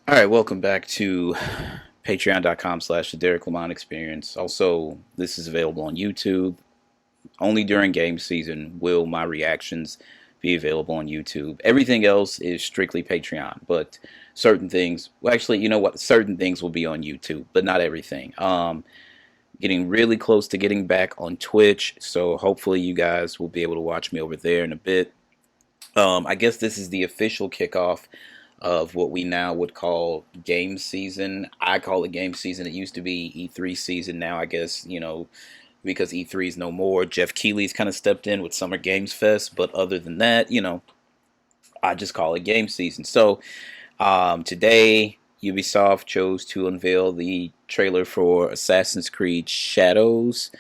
All right, welcome back to patreon.com/the Derrick Lamon Experience. Also, this is available on YouTube. Only during game season will my reactions be available on YouTube. Everything else is strictly Patreon, but certain things, well, actually, you know what? Certain things will be on YouTube, but not everything. Getting really close to getting back on Twitch, so hopefully you guys will be able to watch me over there in a bit. I guess this is the official kickoff of what we now would call game season. I call it game season. It used to be E3 season. Now I guess, because E3 is no more, Jeff Keighley's kind of stepped in with Summer Games Fest. But other than that, I just call it game season. So today, Ubisoft chose to unveil the trailer for Assassin's Creed Shadows.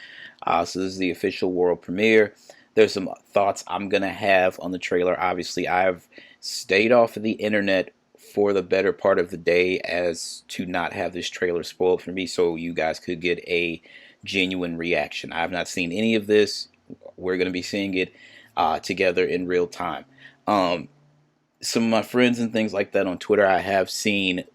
So this is the official world premiere. There's some thoughts I'm going to have on the trailer. Obviously, I've stayed off of the internet for the better part of the day as to not have this trailer spoiled for me so you guys could get a genuine reaction. I have not seen any of this. We're going to be seeing it together in real time. Some of my friends and things like that on Twitter, I have seen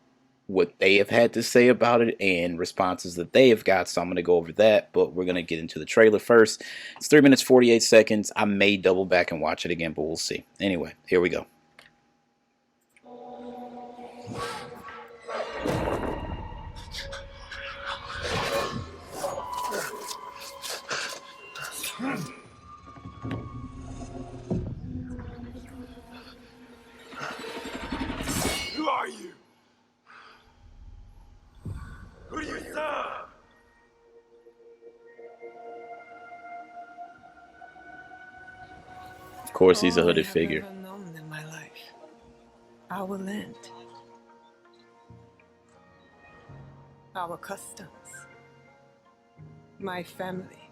what they have had to say about it and responses that they have got, so I'm going to go over that, but we're going to get into the trailer first. It's 3 minutes 48 seconds. I may double back and watch it again, but we'll see. Anyway, here we go. Who are you? Who do you serve? Of course, he's a hooded I have figure. never known in my life. Our land, our customs, my family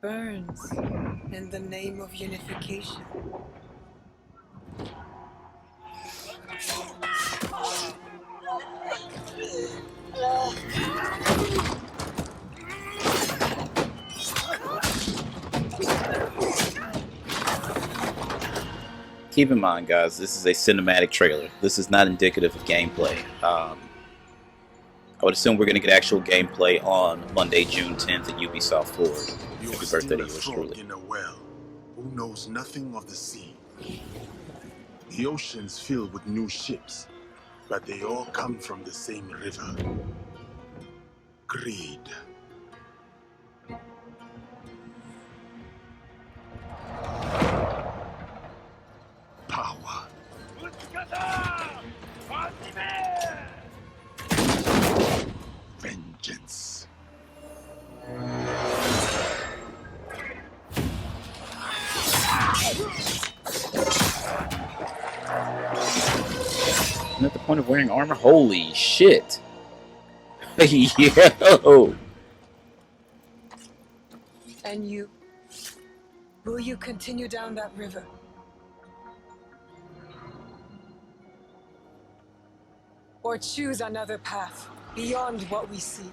burns in the name of unification. Keep in mind, guys, this is a cinematic trailer. This is not indicative of gameplay. I would assume we're going to get actual gameplay on Monday, June 10th at Ubisoft Forward. You Happy are birthday still to a yours frog truly. in a well who knows nothing of the sea. The ocean's filled with new ships, but they all come from the same river. Greed. Power. Vengeance. And at the point of wearing armor? Holy shit. Yo! And you, will you continue down that river? Or choose another path beyond what we see?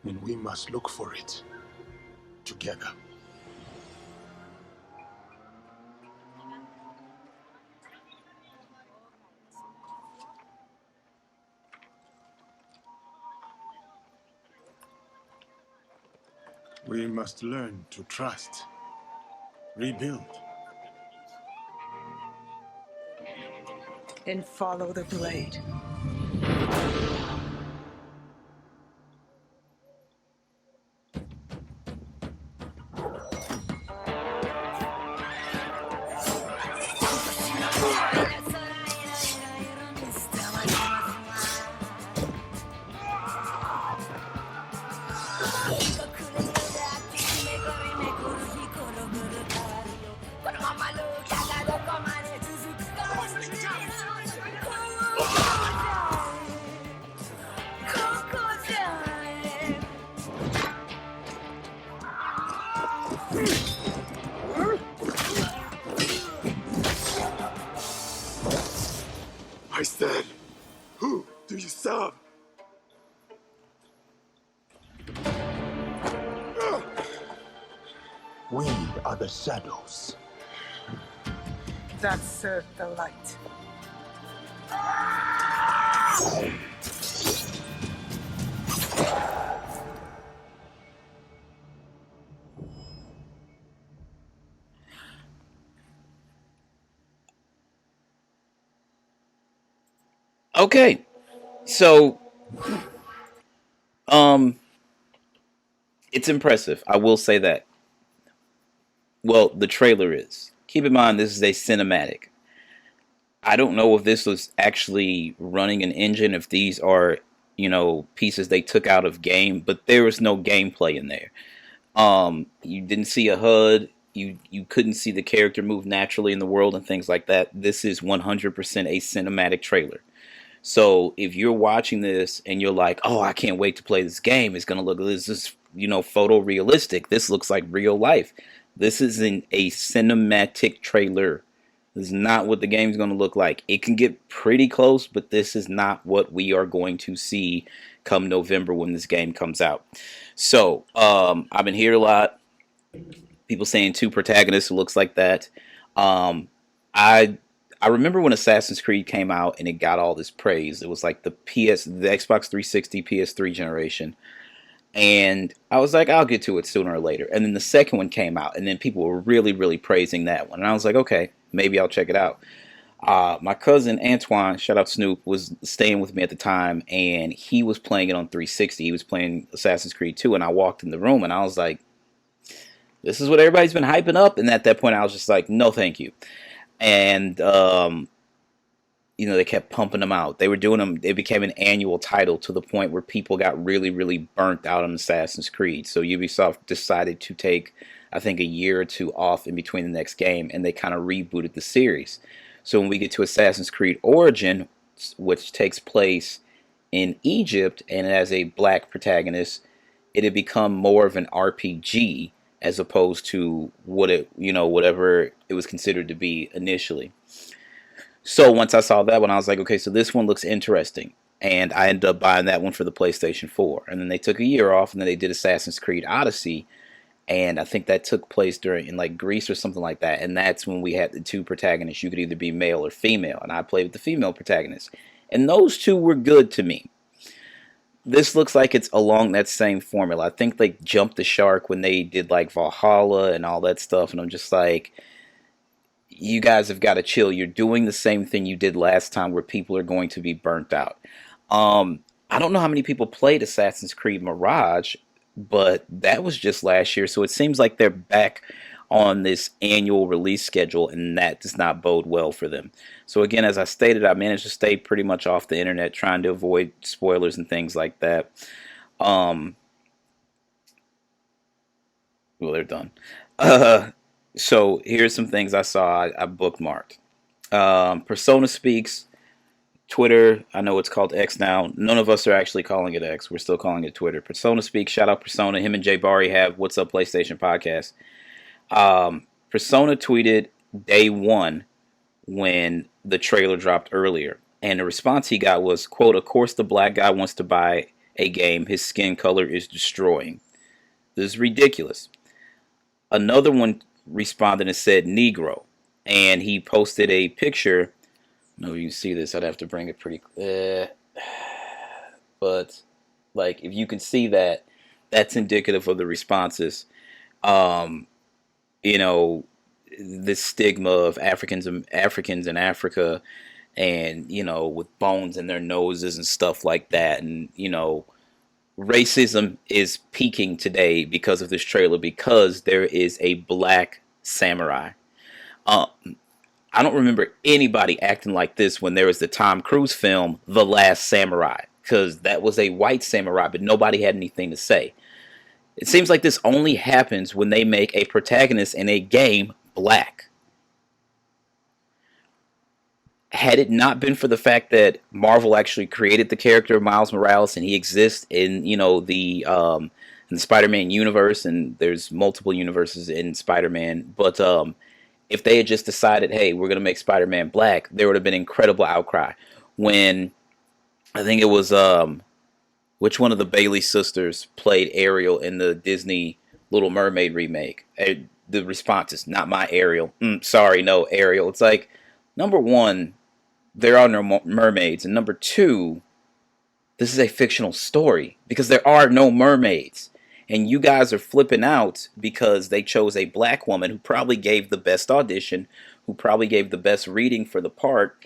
And we must look for it together. We must learn to trust, rebuild. And follow the blade. I said, who do you serve? We are the shadows. That serve the light. Okay, so um, it's impressive. I will say that. Well, the trailer is. Keep in mind, this is a cinematic. I don't know if this was actually running an engine, if these are, pieces they took out of game, but there was no gameplay in there. You didn't see a HUD. You couldn't see the character move naturally in the world and things like that. This is 100% a cinematic trailer. So if you're watching this and you're like, "Oh, I can't wait to play this game. It's gonna look this is photorealistic. This looks like real life." This isn't a cinematic trailer. This is not what the game's gonna look like. It can get pretty close, but this is not what we are going to see come November when this game comes out. So I've been hearing a lot people saying two protagonists who looks like that. Um, I I remember when Assassin's Creed came out and it got all this praise. It was like the Xbox 360, PS3 generation, and I was like, I'll get to it sooner or later. And then the second one came out, and then people were really, really praising that one, and I was like, okay, maybe I'll check it out. My cousin Antoine, shout out Snoop, was staying with me at the time, and he was playing it on 360. He was playing Assassin's Creed 2, and I walked in the room, and I was like, this is what everybody's been hyping up. And at that point, I was just like, no, thank you. And they kept pumping them out. They were doing them. It became an annual title to the point where people got really, really burnt out on Assassin's Creed. So Ubisoft decided to take, I think, a year or two off in between the next game, and they kind of rebooted the series. So when we get to Assassin's Creed Origin, which takes place in Egypt and it has a black protagonist, it had become more of an RPG as opposed to whatever it was considered to be initially. So once I saw that one, I was like, okay, so this one looks interesting. And I ended up buying that one for the PlayStation 4. And then they took a year off, and then they did Assassin's Creed Odyssey. And I think that took place in like Greece or something like that. And that's when we had the two protagonists. You could either be male or female. And I played with the female protagonist. And those two were good to me. This looks like it's along that same formula. I think they jumped the shark when they did like Valhalla and all that stuff. And I'm just like, you guys have got to chill. You're doing the same thing you did last time where people are going to be burnt out. I don't know how many people played Assassin's Creed Mirage, but that was just last year. So it seems like they're back on this annual release schedule, and that does not bode well for them. So again, as I stated, I managed to stay pretty much off the internet, trying to avoid spoilers and things like that. Well, they're done. So here's some things I saw. I bookmarked. Persona Speaks, Twitter. I know it's called X now. None of us are actually calling it X. We're still calling it Twitter. Persona Speaks. Shout out Persona. Him and Jay Bari have What's Up PlayStation podcast. Persona tweeted day one when the trailer dropped earlier, and the response he got was, quote, "Of course the black guy wants to buy a game his skin color is destroying. This is ridiculous." Another one responded and said Negro, and he posted a picture. No, you can see this. I'd have to bring it pretty but like if you can see that, that's indicative of the responses. um the stigma of Africans in Africa, and with bones in their noses and stuff like that, and racism is peaking today because of this trailer, because there is a black samurai. Um, I don't remember anybody acting like this when there was the Tom Cruise film, The Last Samurai, because that was a white samurai, but nobody had anything to say. It seems like this only happens when they make a protagonist in a game black. Had it not been for the fact that Marvel actually created the character of Miles Morales and he exists in the Spider-Man universe, and there's multiple universes in Spider-Man, but if they had just decided, hey, we're going to make Spider-Man black, there would have been incredible outcry. When I think it was which one of the Bailey sisters played Ariel in the Disney Little Mermaid remake? The response is, not my Ariel. Sorry, no, Ariel. It's like, number one, there are no mermaids. And number two, this is a fictional story because there are no mermaids. And you guys are flipping out because they chose a black woman who probably gave the best audition, who probably gave the best reading for the part.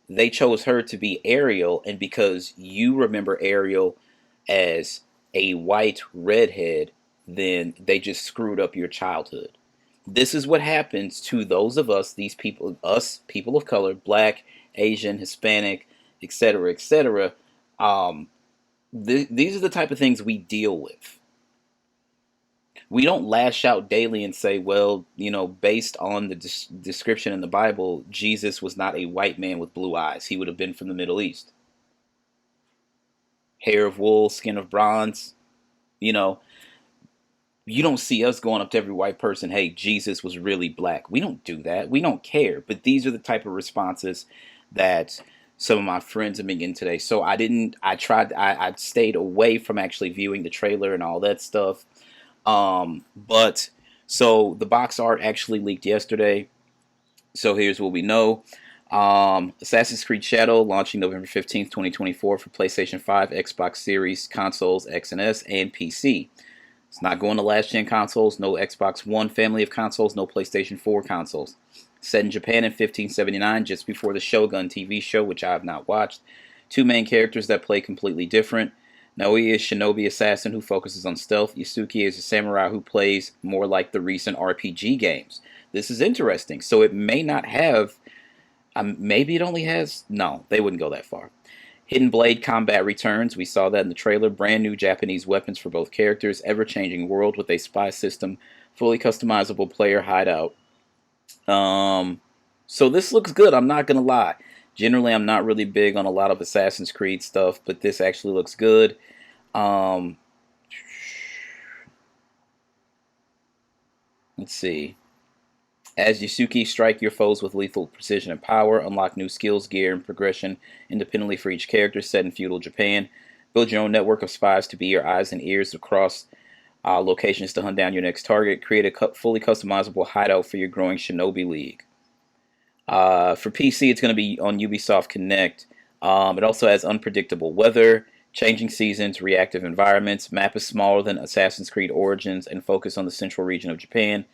They chose her to be Ariel, and because you remember Ariel as a white redhead, then they just screwed up your childhood. This is what happens to those of us, these people, us people of color, black, Asian, Hispanic, etc., etc. Um, these are the type of things we deal with. We don't lash out daily and say, well, based on the description in the Bible, Jesus was not a white man with blue eyes. He would have been from the Middle East. Hair of wool, skin of bronze. You know, you don't see us going up to every white person, hey, Jesus was really black. We don't do that. We don't care. But these are the type of responses that some of my friends have been getting today. So I stayed away from actually viewing the trailer and all that stuff. But so the box art actually leaked yesterday. So here's what we know. Assassin's Creed Shadow launching November 15th, 2024 for PlayStation 5, Xbox Series, consoles, X and S, and PC. It's not going to last gen consoles, no Xbox One family of consoles, no PlayStation 4 consoles. Set in Japan in 1579, just before the Shogun TV show, which I have not watched. Two main characters that play completely different. Naoi is shinobi assassin who focuses on stealth. Yasuki is a samurai who plays more like the recent RPG games. This is interesting. So it may not have, maybe it only has, no, they wouldn't go that far. Hidden Blade combat returns. We saw that in the trailer. Brand new Japanese weapons for both characters. Ever-changing world with a spy system. Fully customizable player hideout. So this looks good. I'm not going to lie. Generally, I'm not really big on a lot of Assassin's Creed stuff, but this actually looks good. Let's see. As Yasuki, strike your foes with lethal precision and power. Unlock new skills, gear, and progression independently for each character set in feudal Japan. Build your own network of spies to be your eyes and ears across locations to hunt down your next target. Create a fully customizable hideout for your growing shinobi league. For PC, it's going to be on Ubisoft Connect. It also has unpredictable weather, changing seasons, reactive environments. Map is smaller than Assassin's Creed Origins and focus on the central region of Japan.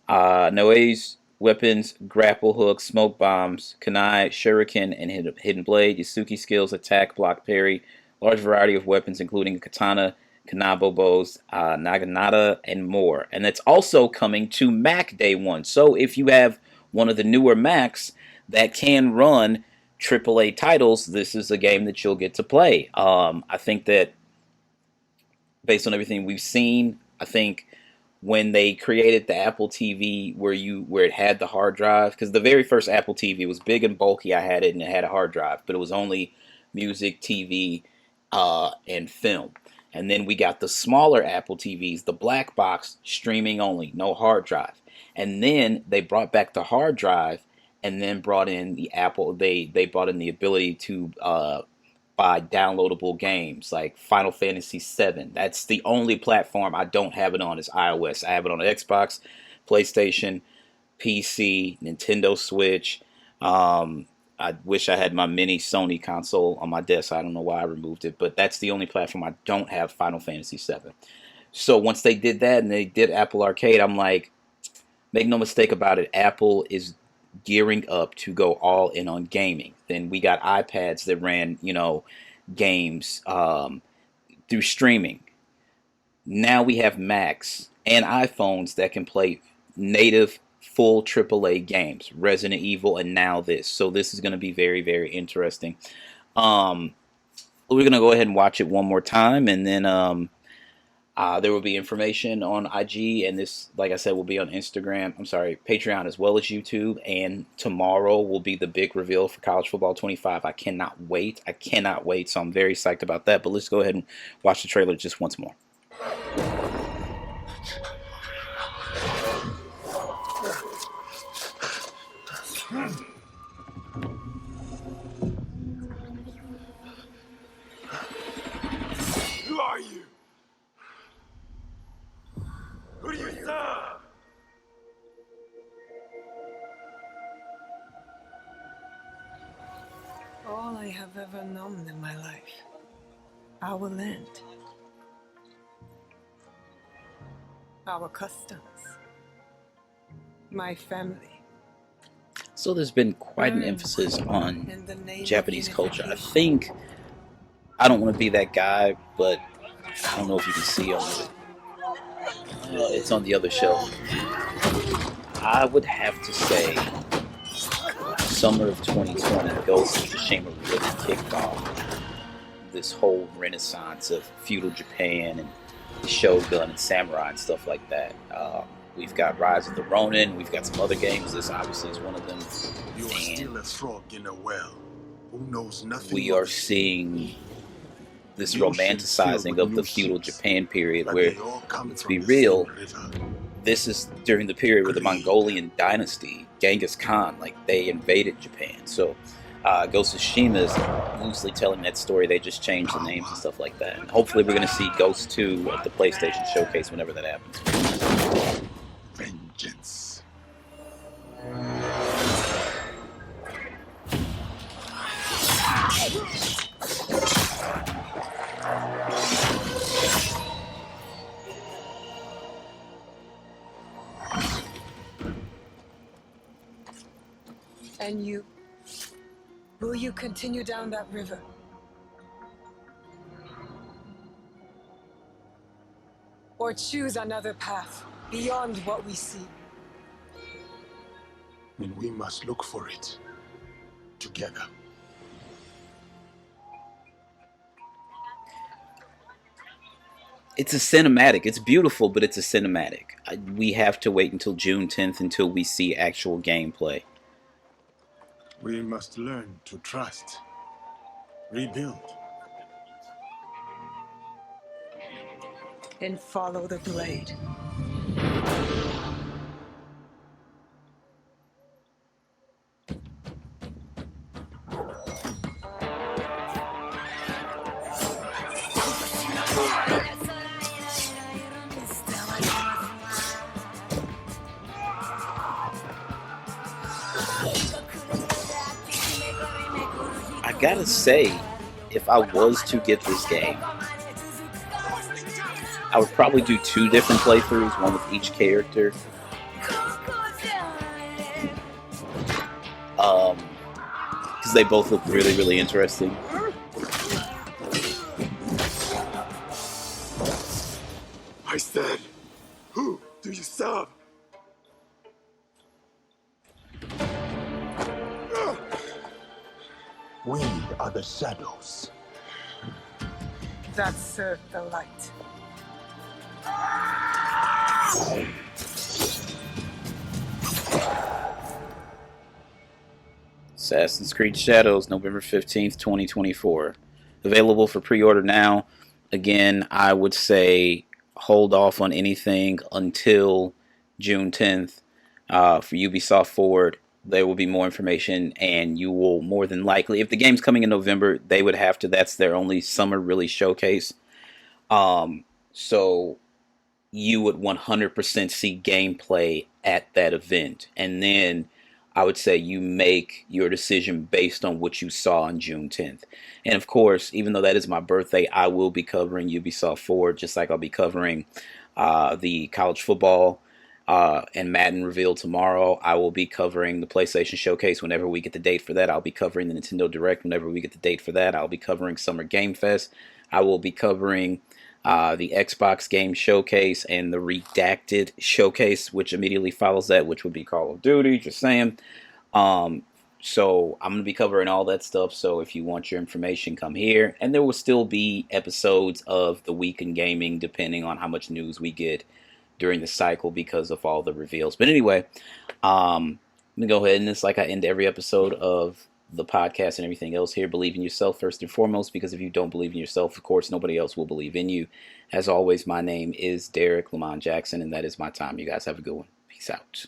Noe's weapons, grapple hooks, smoke bombs, kunai, shuriken, and hidden blade. Yasuki skills, attack, block, parry. Large variety of weapons, including katana, kanabo bows, naginata, and more. And it's also coming to Mac Day 1. So if you have one of the newer Macs that can run AAA titles, this is a game that you'll get to play. I think that based on everything we've seen, I think when they created the Apple TV where it had the hard drive, because the very first Apple TV was big and bulky. I had it and it had a hard drive, but it was only music, TV, and film. And then we got the smaller Apple TVs, the black box, streaming only, no hard drive. And then they brought back the hard drive and then brought in the Apple. They brought in the ability to buy downloadable games like Final Fantasy VII. That's the only platform I don't have it on is iOS. I have it on Xbox, PlayStation, PC, Nintendo Switch. I wish I had my mini Sony console on my desk. I don't know why I removed it, but that's the only platform I don't have Final Fantasy VII. So once they did that and they did Apple Arcade, I'm like, make no mistake about it, Apple is gearing up to go all in on gaming. Then we got iPads that ran, games through streaming. Now we have Macs and iPhones that can play native full AAA games, Resident Evil, and now this. So this is going to be very, very interesting. We're going to go ahead and watch it one more time, and then there will be information on IG, and this, like I said, will be on Instagram. I'm sorry, Patreon as well as YouTube. And tomorrow will be the big reveal for College Football 25. I cannot wait. I cannot wait. So I'm very psyched about that. But let's go ahead and watch the trailer just once more. Who are you? Who do you serve? I've ever known in my life. Our land. Our customs. My family. So there's been quite an Learn emphasis on in the name of Japanese culture. I unification. think, I don't want to be that guy, but I don't know if you can see on it. It's on the other shelf. I would have to say summer of 2020, Ghost of Tsushima really kicked off this whole renaissance of feudal Japan and Shogun and samurai and stuff like that. We've got Rise of the Ronin. We've got some other games. This obviously is one of them. You are still a frog in a well who knows nothing. We of are the sea. seeing this The ocean romanticizing filled of with the new feudal ships, Japan period, but where, they all come let's from be the real, same river. this is during the period where the Greed. Mongolian dynasty, Genghis Khan, like they invaded Japan. So Ghost of Tsushima is loosely telling that story. They just changed the names and stuff like that. And hopefully we're going to see Ghost 2 at the PlayStation Showcase whenever that happens. Vengeance. And you? Will you continue down that river? Or choose another path beyond what we see? And we must look for it together. It's a cinematic. It's beautiful, but it's a cinematic. We have to wait until June 10th until we see actual gameplay. We must learn to trust, rebuild. And follow the blade. I gotta say, if I was to get this game, I would probably do 2 different playthroughs, one with each character. Because they both look really, really interesting. I said, who do you serve? We are the shadows. That serve the light. Assassin's Creed Shadows, November 15th, 2024. Available for pre-order now. Again, I would say hold off on anything until June 10th. For Ubisoft Forward, there will be more information, and you will more than likely, if the game's coming in November, they would have to, that's their only summer really showcase. So you would 100% see gameplay at that event. And then I would say you make your decision based on what you saw on June 10th. And of course, even though that is my birthday, I will be covering Ubisoft Forward, just like I'll be covering the college football and Madden reveal tomorrow. I will be covering the PlayStation Showcase whenever we get the date for that. I'll be covering the Nintendo Direct whenever we get the date for that. I'll be covering Summer Game Fest. I will be covering the Xbox Game Showcase and the Redacted Showcase, which immediately follows that, which would be Call of Duty, just saying. So I'm going to be covering all that stuff, so if you want your information, come here. And there will still be episodes of The Week in Gaming, depending on how much news we get during the cycle because of all the reveals. But anyway, let me go ahead and it's like I end every episode of the podcast and everything else here. Believe in yourself first and foremost, because if you don't believe in yourself, of course, nobody else will believe in you. As always, my name is Derrick Lamon Jackson, and that is my time. You guys have a good one. Peace out.